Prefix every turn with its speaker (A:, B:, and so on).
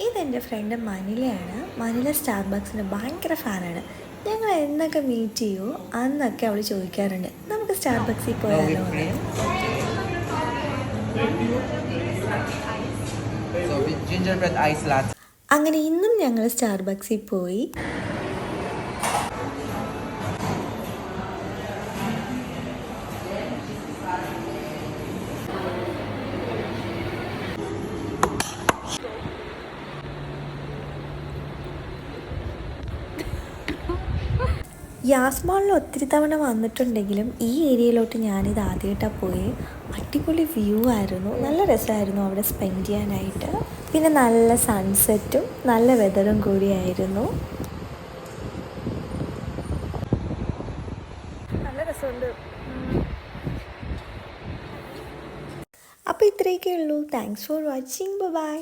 A: ഇതെൻ്റെ front മനിലയാണ്. Manila സ്റ്റാർബക്സിന് ഭയങ്കര ഫാനാണ്. ഞങ്ങൾ എന്നൊക്കെ മീറ്റ് ചെയ്യുമോ അന്നൊക്കെ അവൾ ചോദിക്കാറുണ്ട്, നമുക്ക് സ്റ്റാർബക്സിൽ പോയാലോ എന്ന്. അങ്ങനെ ഇന്നും ഞങ്ങൾ സ്റ്റാർബക്സിൽ പോയി. യാസ്മാളിൽ ഒത്തിരി തവണ വന്നിട്ടുണ്ടെങ്കിലും ഈ ഏരിയയിലോട്ട് ഞാനിത് ആദ്യമായിട്ടാണ് പോയി. അടിപൊളി വ്യൂ ആയിരുന്നു, നല്ല രസമായിരുന്നു അവിടെ സ്പെൻഡ് ചെയ്യാനായിട്ട്. പിന്നെ നല്ല സൺസെറ്റും നല്ല വെതറും കൂടിയായിരുന്നു. നല്ല രസമുണ്ട്. അപ്പോൾ ഇത്രയൊക്കെ ഉള്ളൂ. Thanks for watching. ബൈ.